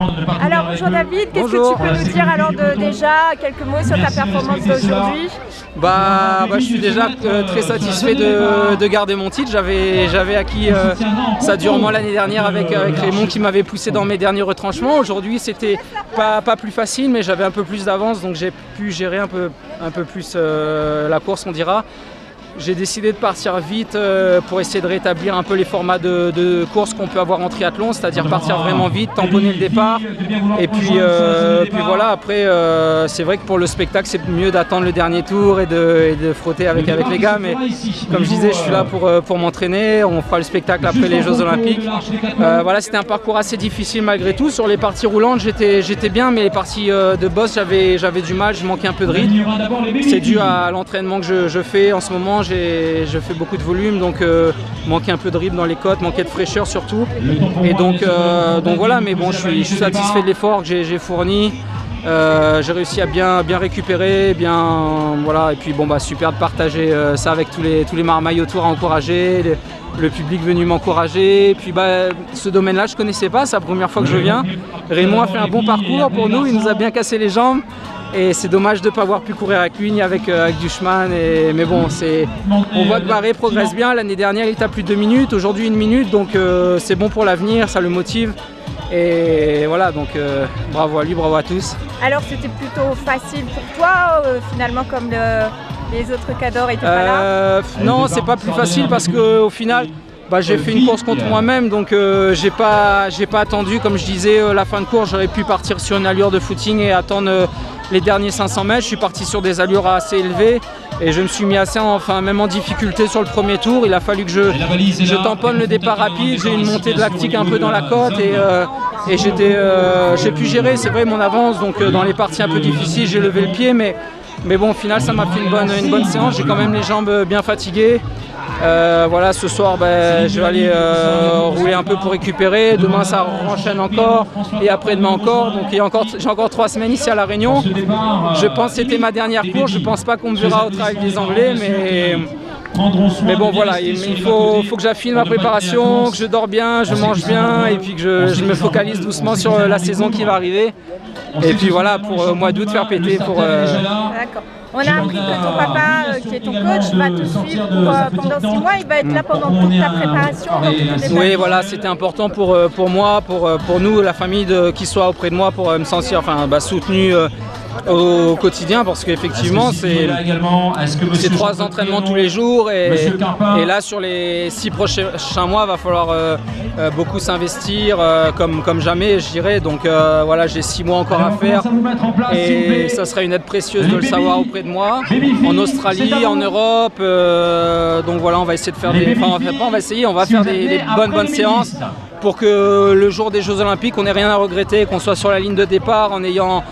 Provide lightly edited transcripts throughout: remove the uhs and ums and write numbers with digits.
Alors bonjour David, qu'est-ce que tu peux nous dire alors déjà quelques mots sur ta performance d'aujourd'hui? Je suis déjà très satisfait de garder mon titre. J'avais acquis ça durement l'année dernière avec Raymond qui m'avait poussé dans mes derniers retranchements. Aujourd'hui c'était pas plus facile, mais j'avais un peu plus d'avance, donc j'ai pu gérer un peu plus la course, on dira. J'ai décidé de partir vite pour essayer de rétablir un peu les formats de course qu'on peut avoir en triathlon, c'est-à-dire partir vraiment vite, tamponner le départ. Et puis voilà, après c'est vrai que pour le spectacle c'est mieux d'attendre le dernier tour et de frotter avec les gars, mais comme je disais, je suis là pour m'entraîner. On fera le spectacle après les Jeux Olympiques. Voilà, c'était un parcours assez difficile malgré tout. Sur les parties roulantes j'étais bien, mais les parties de boss j'avais du mal, je manquais un peu de rythme. C'est dû à l'entraînement que je fais en ce moment. Je fais beaucoup de volume, donc manquait un peu de rythme dans les côtes, manquait de fraîcheur surtout. Et donc voilà, mais bon, je suis satisfait de l'effort que j'ai fourni. J'ai réussi à bien récupérer, voilà. Et puis bon, super de partager ça avec tous les marmailles autour à encourager, le public venu m'encourager. Et puis ce domaine-là, je connaissais pas, c'est la première fois que je viens. Raymond a fait un bon parcours pour nous, il nous a bien cassé les jambes. Et c'est dommage de ne pas avoir pu courir avec lui ni avec Dushman. Mais bon, on voit que Barré progresse bien. L'année dernière, il était à plus de 2 minutes. Aujourd'hui, 1 minute. Donc c'est bon pour l'avenir, ça le motive. Et voilà, donc bravo à lui, bravo à tous. Alors c'était plutôt facile pour toi, finalement, comme les autres cadors n'étaient pas là? Non, c'est pas plus facile parce qu'au final, j'ai fait une course contre moi-même, donc j'ai pas attendu, comme je disais, la fin de course. J'aurais pu partir sur une allure de footing et attendre les derniers 500 mètres. Je suis parti sur des allures assez élevées et je me suis mis même en difficulté sur le premier tour. Il a fallu que je tamponne le départ rapide. J'ai une montée de lactique un peu dans la côte et j'ai pu gérer, c'est vrai, mon avance. Donc dans les parties un peu difficiles, j'ai levé le pied, mais bon, au final, ça m'a fait une bonne séance. J'ai quand même les jambes bien fatiguées. Voilà, ce soir je vais aller rouler un peu pour récupérer. Demain ça enchaîne encore et après-demain encore. Donc j'ai encore 3 semaines ici à La Réunion. Je pense que c'était ma dernière course. Je pense pas qu'on me verra au travail des Anglais, mais bon voilà, il faut que j'affine ma préparation, que je dors bien, je mange bien et puis que je me focalise doucement sur la saison qui va arriver. Et puis voilà, pour mois d'août faire péter pour... D'accord. On a appris que ton papa, qui est ton coach, va te suivre pendant 6 mois. Il va être là pendant toute ta préparation. Oui, voilà, c'était important pour moi, pour nous, la famille, qu'il soit auprès de moi pour me sentir soutenu au quotidien, parce qu'effectivement c'est 3 entraînements tous les jours et là sur les 6 prochains mois va falloir beaucoup s'investir comme jamais, je dirais. Donc voilà, j'ai 6 mois encore à faire et ça serait une aide précieuse de le savoir auprès de moi, en Australie, en Europe. Donc voilà, on va essayer de faire on va faire des bonnes séances pour que le jour des Jeux Olympiques on n'ait rien à regretter, qu'on soit sur la ligne de départ en ayant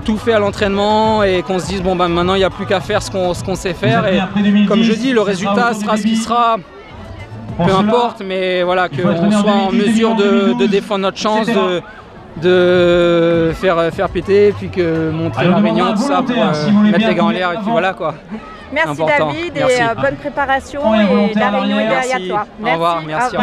tout fait à l'entraînement et qu'on se dise maintenant il n'y a plus qu'à faire ce qu'on sait faire. Et comme je dis, le résultat sera ce qui sera, peu importe, mais voilà, qu'on soit en mesure de défendre notre chance, de faire péter, et puis que montrer la Réunion, tout ça, pour mettre les gants en l'air, et puis voilà quoi. Merci important. David, Merci. Et bonne préparation, et La Réunion est derrière toi. Merci. Au revoir, merci.